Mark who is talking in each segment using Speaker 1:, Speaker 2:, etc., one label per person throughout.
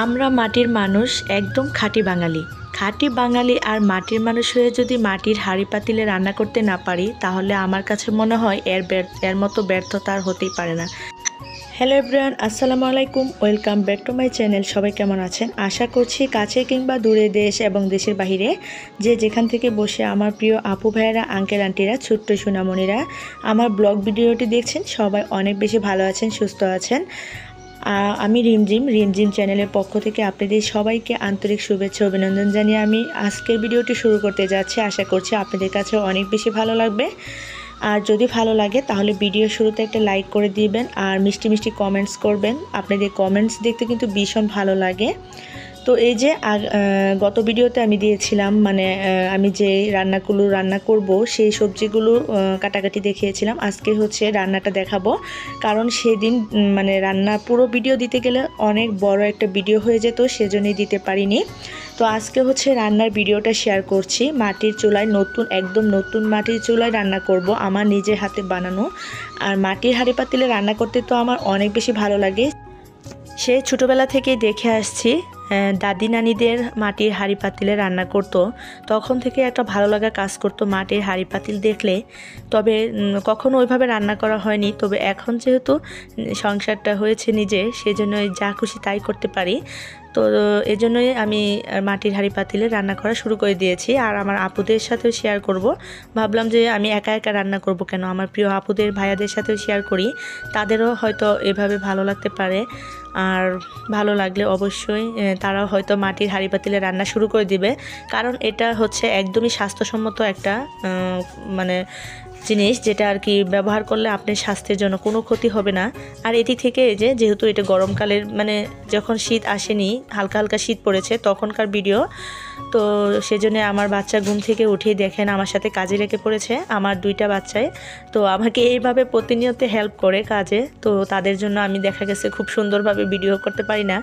Speaker 1: আমরা মাটির মানুষ, একদম খাঁটি বাঙালি। খাঁটি বাঙালি আর মাটির মানুষ হয়ে যদি মাটির হাঁড়ি পাতিলে রান্না করতে না পারি, তাহলে আমার কাছে মনে হয় এর মতো ব্যর্থতা আর হতেই পারে না। হ্যালো এভরিওয়ান, আসসালামু আলাইকুম, welcome back to my channel. সবাই কেমন আছেন? আশা করছি কাছে কিংবা দূরে, দেশ এবং দেশের বাহিরে যে যেখান থেকে বসে আমার প্রিয় আপু ভাইয়েরা, আঙ্কেল আন্টিরা, ছোট্ট সোনামণিরা আমার ব্লগ ভিডিওটি দেখছেন, সবাই অনেক বেশি ভালো আছেন, সুস্থ আছেন। আমি রিমঝিম চ্যানেলের পক্ষ থেকে আপনাদের সবাইকে আন্তরিক শুভেচ্ছা অভিনন্দন জানিয়ে আমি আজকের ভিডিওটি শুরু করতে যাচ্ছি। আশা করছি আপনাদের কাছে অনেক বেশি ভালো লাগবে। আর যদি ভালো লাগে তাহলে ভিডিও শুরুতে একটা লাইক করে দিবেন আর মিষ্টি মিষ্টি কমেন্টস করবেন। আপনাদের কমেন্টস দেখতে কিন্তু ভীষণ ভালো লাগে। তো এই যে গত ভিডিওতে আমি দিয়েছিলাম, মানে আমি যে রান্নাগুলো রান্না করব সেই সবজিগুলো কাটাকাটি দেখিয়েছিলাম। আজকে হচ্ছে রান্নাটা দেখাবো, কারণ সেদিন মানে রান্না পুরো ভিডিও দিতে গেলে অনেক বড় একটা ভিডিও হয়ে যেত, সেজন্যই দিতে পারিনি। তো আজকে হচ্ছে রান্নার ভিডিওটা শেয়ার করছি। মাটির চুলায় একদম নতুন মাটির চুলায় রান্না করব, আমার নিজের হাতে বানানো। আর মাটির হাঁড়ি পাতিলে রান্না করতে তো আমার অনেক বেশি ভালো লাগে। সে ছোটোবেলা থেকেই দেখে আসছি দাদি নানিদের মাটির হাঁড়ি পাতিলে রান্না করতো, তখন থেকে একটা ভালো লাগা কাজ করতো মাটির হাঁড়ি পাতিল দেখলে। তবে কখনো ওইভাবে রান্না করা হয়নি। তবে এখন যেহেতু সংসারটা হয়েছে নিজের, সেজন্য যা খুশি তাই করতে পারি। তো এজন্যই আমি মাটির হাঁড়ি পাতিলে রান্না করা শুরু করে দিয়েছি। আর আমার আপুদের সাথেও শেয়ার করব। ভাবলাম যে আমি একা একা রান্না করব কেন, আমার প্রিয় আপুদের ভাইয়াদের সাথেও শেয়ার করি, তাদেরও হয়তো এভাবে ভালো লাগতে পারে। আর ভালো লাগলে অবশ্যই তারাও হয়তো মাটির হাঁড়ি পাতিলে রান্না শুরু করে দিবে, কারণ এটা হচ্ছে একদমই স্বাস্থ্যসম্মত একটা মানে জিনিস, যেটা আর কি ব্যবহার করলে আপনার স্বাস্থ্যের জন্য কোনো ক্ষতি হবে না। আর এটি থেকে যেহেতু এটা গরমকালের, মানে যখন শীত আসেনি, হালকা হালকা শীত পড়েছে তখনকার ভিডিও, তো সেজন্য আমার বাচ্চা ঘুম থেকে উঠেই দেখেন আমার সাথে কাজে লেগে পড়েছে, আমার দুইটা বাচ্চায়। তো আমাকে এইভাবে প্রতিনিয়ত হেল্প করে কাজে, তো তাদের জন্য আমি দেখা গেছে খুব সুন্দরভাবে ভিডিও করতে পারি না,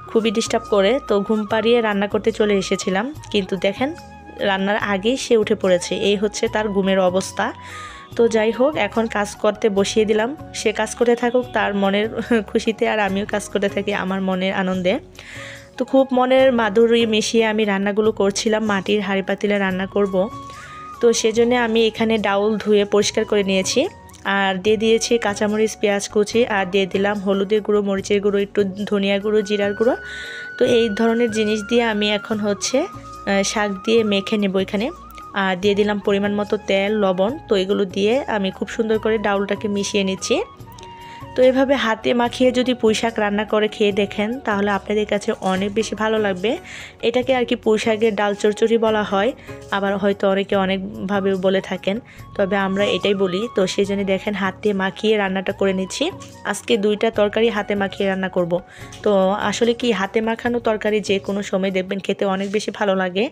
Speaker 1: খুবই ডিস্টার্ব করে। তো ঘুম পাড়িয়ে রান্না করতে চলে এসেছিলাম, কিন্তু দেখেন রান্নার আগেই সে উঠে পড়েছে, এই হচ্ছে তার ঘুমের অবস্থা। তো যাই হোক, এখন কাজ করতে বসিয়ে দিলাম, সে কাজ করতে থাকুক তার মনের খুশিতে, আর আমিও কাজ করতে থাকি আমার মনের আনন্দে। তো খুব মনের মাধুরী মিশিয়ে আমি রান্নাগুলো করছিলাম, মাটির হাঁড়ি পাতিলে রান্না করব। তো সেজন্য আমি এখানে ডাউল ধুয়ে পরিষ্কার করে নিয়েছি, আর দিয়ে দিয়েছি কাঁচামরিচ, পেঁয়াজ কুচি, আর দিয়ে দিলাম হলুদের গুঁড়ো, মরিচের গুঁড়ো, একটু ধনিয়া গুঁড়ো, জিরার গুঁড়ো। তো এই ধরনের জিনিস দিয়ে আমি এখন হচ্ছে শাক দিয়ে মেখে নেব এখানে। আর দিয়ে দিলাম পরিমাণ মতো তেল, লবণ। তো এগুলো দিয়ে আমি খুব সুন্দর করে ডাউলটাকে মিশিয়ে নিচ্ছি। তো এভাবে হাতে মাখিয়ে যদি পুঁই শাক রান্না করে খেয়ে দেখেন, তাহলে আপনাদের কাছে অনেক বেশি ভালো লাগবে। এটাকে আর কি পুঁই শাকের ডাল চচ্চড়ি বলা হয়, আবার হয়তো অনেকে অনেকভাবে বলে থাকেন, তবে আমরা এটাই বলি। তো সেই জন্য দেখেন হাতে মাখিয়ে রান্নাটা করে নিচ্ছি। আজকে দুইটা তরকারি হাতে মাখিয়ে রান্না করব। তো আসলে কি, হাতে মাখানো তরকারি যে কোনো সময় দেখবেন খেতে অনেক বেশি ভালো লাগে।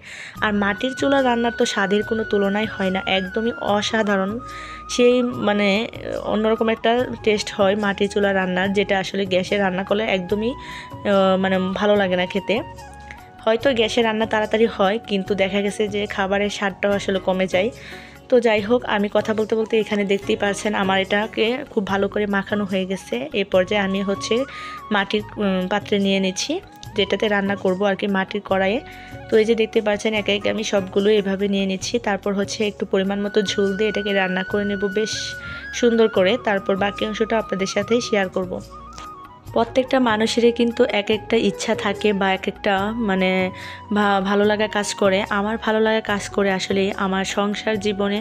Speaker 1: আর মাটির চুলা রান্নার তো স্বাদের কোনো তুলনাই হয় না, একদমই অসাধারণ। সেই মানে অন্যরকম একটা টেস্ট হয় মাটির চুলা রান্নার, যেটা আসলে গ্যাসে রান্না করলে একদমই মানে ভালো লাগে না খেতে। হয়তো গ্যাসে রান্না তাড়াতাড়ি হয়, কিন্তু দেখা গেছে যে খাবারের স্বাদটাও আসলে কমে যায়। তো যাই হোক, আমি কথা বলতে বলতে এখানে দেখতেই পাচ্ছেন আমার এটাকে খুব ভালো করে মাখানো হয়ে গেছে। এই পর্যায়ে আমি হচ্ছে মাটির পাত্রে নিয়ে নিচ্ছি, যেটাতে রান্না করব আর কি, মাটির কড়াইয়ে। তো এই যে দেখতে পাচ্ছেন একে একে আমি সবগুলো এভাবে নিয়ে নিচ্ছি। তারপর হচ্ছে একটু পরিমাণ মতো ঝোল দিয়ে এটাকে রান্না করে নেব বেশ সুন্দর করে। তারপর বাকি অংশটা আপনাদের সাথে শেয়ার করব। প্রত্যেকটা মানুষেরই কিন্তু এক একটা ইচ্ছা থাকে, বা এক একটা মানে ভালো লাগা কাজ করে। আমার ভালো লাগা কাজ করে আসলে আমার সংসার জীবনে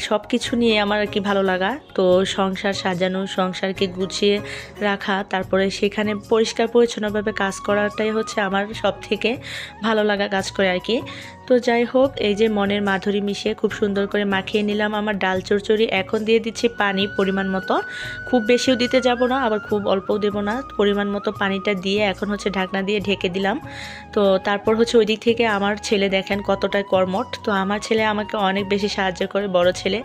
Speaker 1: সব কিছু নিয়ে আমার আর কি ভালো লাগা। তো সংসার সাজানো, সংসারকে গুছিয়ে রাখা, তারপরে সেখানে পরিষ্কার পরিচ্ছন্নভাবে কাজ করাটাই হচ্ছে আমার সব থেকে ভালো লাগা কাজ করে আর কি। তো যাই হোক, এই যে মনের মাধুরী মিশিয়ে খুব সুন্দর করে মাখিয়ে নিলাম আমার ডাল চচ্চড়ি। এখন দিয়ে দিচ্ছি পানি পরিমাণ মতো, খুব বেশিও দিতে যাব না, আবার খুব অল্পও দেব না। পরিমাণ মতো পানিটা দিয়ে এখন হচ্ছে ঢাকনা দিয়ে ঢেকে দিলাম। তো তারপর হচ্ছে ওই দিক থেকে আমার ছেলে দেখেন কতটাই কর্মঠ। তো আমার ছেলে আমাকে অনেক বেশি সাহায্য করে, বড় ছেলে।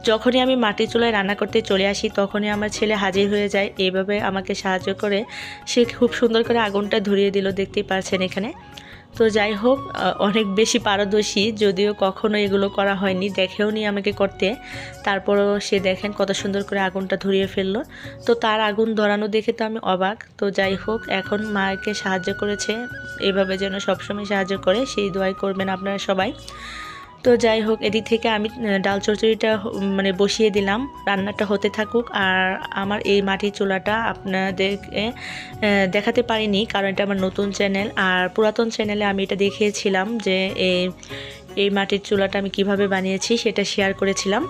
Speaker 1: যখনই আমি মাটির চুলায় রান্না করতে চলে আসি, তখনই আমার ছেলে হাজির হয়ে যায়, এইভাবে আমাকে সাহায্য করে। সে খুব সুন্দর করে আগুনটা ধরিয়ে দিল, দেখতেই পাচ্ছেন এখানে। তো যাই হোক, অনেক বেশি পারদর্শী, যদিও কখনো এগুলো করা হয়নি, দেখেও নি আমাকে করতে। তারপরও সে দেখেন কত সুন্দর করে আগুনটা ধরিয়ে ফেললো। তো তার আগুন ধরানো দেখে তো আমি অবাক। তো যাই হোক, এখন মাকে সাহায্য করেছে, এভাবে যেন সবসময় সাহায্য করে, সেই দোয়াই করবেন আপনারা সবাই। তো যাই হোক, এদিক থেকে আমি ডাল চচ্চড়িটা মানে বসিয়ে দিলাম, রান্নাটা হতে থাকুক। আর আমার এই মাটির চুলাটা আপনাদেরকে দেখাতে পারিনি, কারণ এটা আমার নতুন চ্যানেল। আর পুরাতন চ্যানেলে আমি এটা দেখিয়েছিলাম যে এই মাটির চুলাটা আমি কিভাবে বানিয়েছি, সেটা শেয়ার করেছিলাম।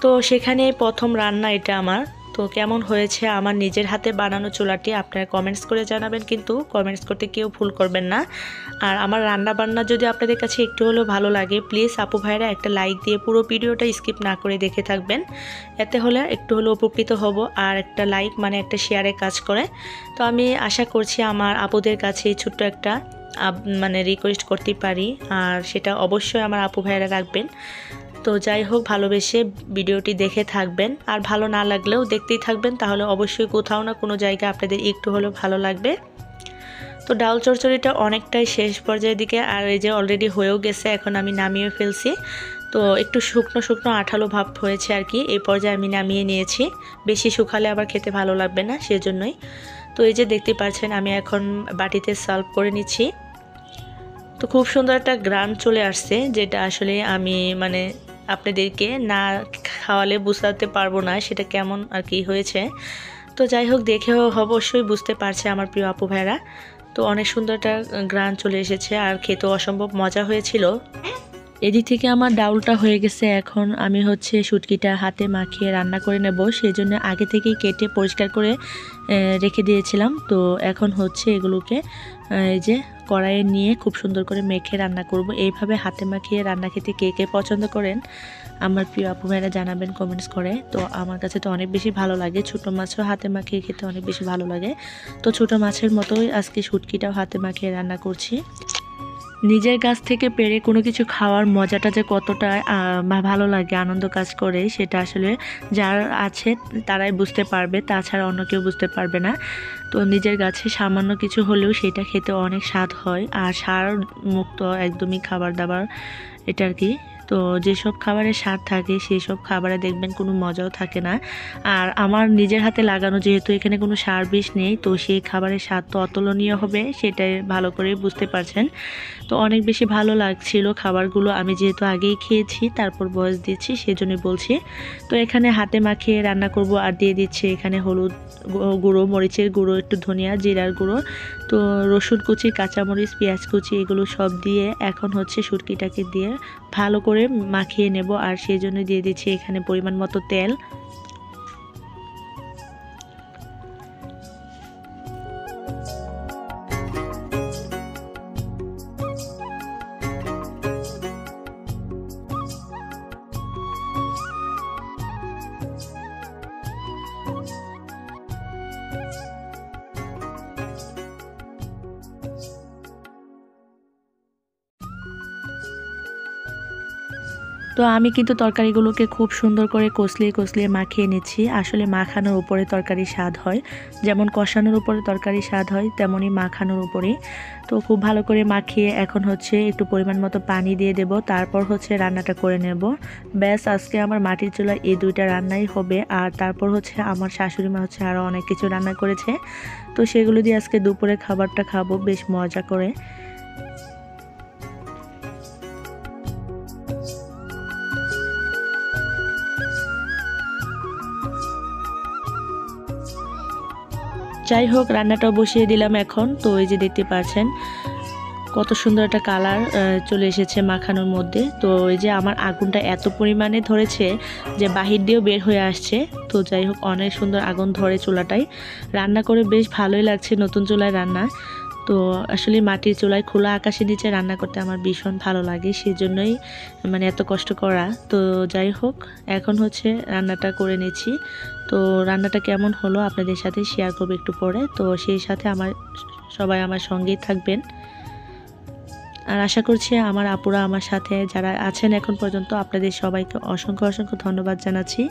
Speaker 1: তো সেখানে প্রথম রান্না এটা আমার। তো কেমন হয়েছে আমার নিজের হাতে বানানো চুলাটি আপনারা কমেন্টস করে জানাবেন, কিন্তু কমেন্টস করতে কেউ ভুল করবেন না। আর আমার রান্না বান্না যদি আপনাদের কাছে একটু হলেও ভালো লাগে, প্লিজ আপু ভাইরা একটা লাইক দিয়ে পুরো ভিডিওটা স্কিপ না করে দেখে থাকবেন, এতে হলে একটু হলেও উপকৃত হব। আর একটা লাইক মানে একটা শেয়ারের কাজ করে। তো আমি আশা করছি আমার আপুদের কাছে ছোট্ট একটা মানে রিকোয়েস্ট করতে পারি, আর সেটা অবশ্যই আমার আপু ভাইরা রাখবেন। তো যাই হোক, ভালোবেসে ভিডিওটি দেখে থাকবেন, আর ভালো না লাগলেও দেখতেই থাকবেন, তাহলে অবশ্যই কোথাও না কোনো জায়গায় আপনাদের একটু হলেও ভালো লাগবে। তো ডাল চচ্চড়িটা অনেকটাই শেষ পর্যায়ের দিকে, আর এই যে অলরেডি হয়েও গেছে, এখন আমি নামিয়ে ফেলছি। তো একটু শুকনো শুকনো আঠালো ভাব হয়েছে আর কি, এই পর্যায়ে আমি নামিয়ে নিয়েছি। বেশি শুকালে আবার খেতে ভালো লাগবে না, সেজন্যই। তো এই যে দেখতে পাচ্ছেন, আমি এখন বাটিতে সার্ভ করে নিচ্ছি। তো খুব সুন্দর একটা গ্রান চলে আসছে, যেটা আসলে আমি মানে আপনাদেরকে না খাওয়ালে বুঝতে পারবো না সেটা কেমন আর কি হয়েছে। তো যাই হোক, দেখেও অবশ্যই বুঝতে পারছে আমার প্রিয় আপু ভাইরা। তো অনেক সুন্দর একটা গ্রান চলে এসেছে, আর খেতেও অসম্ভব মজা হয়েছিল। এদিক থেকে আমার ডাউলটা হয়ে গেছে। এখন আমি হচ্ছে শুটকিটা হাতে মাখিয়ে রান্না করে নেব, সেই জন্য আগে থেকেই কেটে পরিষ্কার করে রেখে দিয়েছিলাম। তো এখন হচ্ছে এগুলোকে এই যে কড়াইয়ে নিয়ে খুব সুন্দর করে মেখে রান্না করব। এইভাবে হাতে মাখিয়ে রান্না খেতে কে কে পছন্দ করেন আমার প্রিয় আপু ভাইরা জানাবেন কমেন্টস করে। তো আমার কাছে তো অনেক বেশি ভালো লাগে, ছোটো মাছও হাতে মাখিয়ে খেতে অনেক বেশি ভালো লাগে। তো ছোটো মাছের মতোই আজকে শুটকিটাও হাতে মাখিয়ে রান্না করছি। নিজের কাছ থেকে পেরে কোনো কিছু খাওয়ার মজাটা যে কতটা ভালো লাগে, আনন্দ কাজ করে, সেটা আসলে যার আছে তারাই বুঝতে পারবে, তাছাড়া অন্য কেউ বুঝতে পারবে না। তো নিজের গাছে সামান্য কিছু হলেও সেটা খেতে অনেক স্বাদ হয়, আর সার মুক্ত একদমই খাবার দাবার এটা আর কি। তো যেসব খাবারের স্বাদ থাকে সেই সব খাবারে দেখবেন কোনো মজাও থাকে না। আর আমার নিজের হাতে লাগানো, যেহেতু এখানে কোনো সার বিষ নেই, তো সেই খাবারের স্বাদ তো অতুলনীয় হবে, সেটাই ভালো করে বুঝতে পারছেন। তো অনেক বেশি ভালো লাগছিল খাবারগুলো, আমি যেহেতু আগেই খেয়েছি তারপর বয়স দিচ্ছি সেজন্য বলছি। তো এখানে হাতে মাখিয়ে রান্না করব, আর দিয়ে দিচ্ছি এখানে হলুদ গুঁড়ো, মরিচের গুঁড়ো, একটু ধনিয়া জিরার গুঁড়ো, তো রসুন কুচি, কাঁচামরিচ, পেঁয়াজ কুচি, এগুলো সব দিয়ে এখন হচ্ছে শুটকিটাকে দিয়ে ভালো করে মাখিয়ে নেব। আর সেই জন্য দিয়ে দিচ্ছি এখানে পরিমাণ মতো তেল। তো আমি কিন্তু তরকারিগুলোকে খুব সুন্দর করে কষলিয়ে কষলিয়ে মাখিয়ে নিচ্ছি। আসলে মাখানোর উপরে তরকারি স্বাদ হয়, যেমন কষানোর উপরে তরকারি স্বাদ হয় তেমনই মাখানোর উপরে। তো খুব ভালো করে মাখিয়ে এখন হচ্ছে একটু পরিমাণ মতো পানি দিয়ে দেব, তারপর হচ্ছে রান্নাটা করে নেব। ব্যাস, আজকে আমার মাটির চুলায় এই দুইটা রান্নাই হবে। আর তারপর হচ্ছে আমার শাশুড়ি মা হচ্ছে আরও অনেক কিছু রান্না করেছে, তো সেগুলো দিয়ে আজকে দুপুরে খাবারটা খাবো বেশ মজা করে। যাই হোক, রান্নাটাও বসিয়ে দিলাম এখন। তো এই যে দেখতে পাচ্ছেন কত সুন্দর একটা কালার চলে এসেছে মাখানোর মধ্যে। তো এই যে আমার আগুনটা এত পরিমাণে ধরেছে যে বাহির দিয়েও বের হয়ে আসছে। তো যাই হোক, অনেক সুন্দর আগুন ধরে চুলাটাই, রান্না করে বেশ ভালোই লাগছে নতুন চুলায় রান্না। তো আসলে মাটির চুলায় খোলা আকাশের নিচে রান্না করতে আমার ভীষণ ভালো লাগে, সেজন্যই মানে এত কষ্ট করা। তো যাই হোক, এখন হচ্ছে রান্নাটা করে নিচ্ছি। তো রান্নাটা কেমন হলো আপনাদের সাথে শেয়ার করবো একটু পরে। তো সেই সাথে সবাই আমার সঙ্গেই থাকবেন। আর আশা করছি আমার আপুরা আমার সাথে যারা আছেন এখন পর্যন্ত, আপনাদের সবাইকে অসংখ্য অসংখ্য ধন্যবাদ জানাচ্ছি।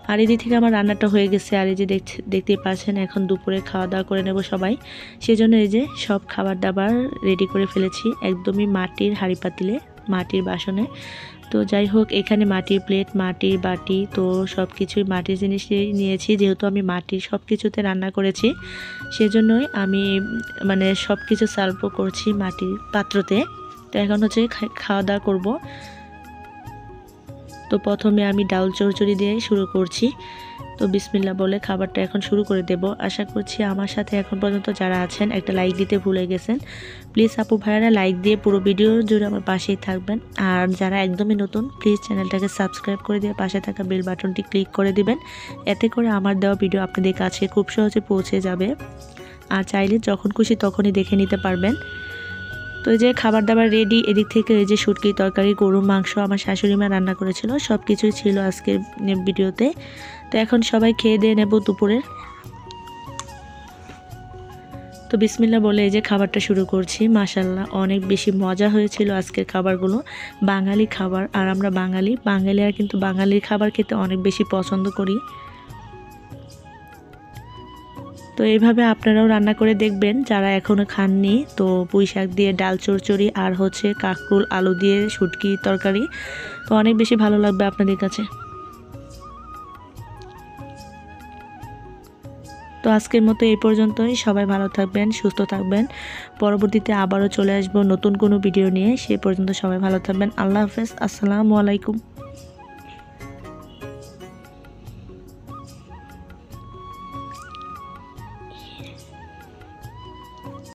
Speaker 1: আর এদিক থেকে আমার রান্নাটা হয়ে গেছে। আর এই যে দেখতেই পাচ্ছেন এখন দুপুরে খাওয়া দাওয়া করে নেব সবাই। সেজন্য এই যে সব খাবার দাবার রেডি করে ফেলেছি, একদমই মাটির হাঁড়ি পাতিলে, মাটির বাসনে। তো যাই হোক, এখানে মাটির প্লেট, মাটির বাটি, তো সব কিছুই মাটির জিনিস নিয়েছি, যেহেতু আমি মাটির সব কিছুতে রান্না করেছি সেজন্যই আমি মানে সব কিছু সার্ভ করছি মাটির পাত্রতে। তো এখন হচ্ছে খাওয়া দাওয়া করবো। তো প্রথমে আমি ডাউল চচ্চড়ি দিয়ে শুরু করছি। তো বিসমিল্লাহ বলে খাবারটা এখন শুরু করে দেব। আশা করছি আমার সাথে এখন পর্যন্ত যারা আছেন একটা লাইক দিতে ভুলে গেছেন। প্লিজ আপু ভাইয়ারা লাইক দিয়ে পুরো ভিডিও জুড়ে আমার পাশেই থাকবেন। আর যারা একদমই নতুন প্লিজ চ্যানেলটাকে সাবস্ক্রাইব করে দিয়ে পাশে থাকা বেল বাটনটি ক্লিক করে দিবেন। এতে করে আমার দেওয়া ভিডিও আপনাদের কাছে খুব সহজে পৌঁছে যাবে। আর চাইলে যখন খুশি তখনই দেখে নিতে পারবেন। তো এই যে খাবার দাবার রেডি। এদিক থেকে এই যে শুটকি তরকারি, গরুর মাংস আমার শাশুড়ি মা রান্না করেছিল, সব কিছুই ছিল আজকের ভিডিওতে। তো এখন সবাই খেয়ে দিয়ে নেব দুপুরের। তো বিসমিল্লাহ বলে এই যে খাবারটা শুরু করছি। মাশাল্লাহ অনেক বেশি মজা হয়েছিল আজকের খাবারগুলো। বাঙালি খাবার, আর আমরা বাঙালিরা কিন্তু বাঙালির খাবার খেতে অনেক বেশি পছন্দ করি। তো এইভাবে আপনারাও রান্না করে দেখবেন যারা এখনও খাননি। তো পুঁই শাক দিয়ে ডাল চচ্চড়ি আর হচ্ছে কাঁকরোল আলু দিয়ে শুটকি তরকারি, তো অনেক বেশি ভালো লাগবে আপনাদের কাছে। তো আজকের মতো এই পর্যন্তই। সবাই ভালো থাকবেন, সুস্থ থাকবেন। পরবর্তীতে আবারও চলে আসবো নতুন কোনো ভিডিও নিয়ে। সে পর্যন্ত সবাই ভালো থাকবেন। আল্লাহ হাফেজ, আসসালামু আলাইকুম।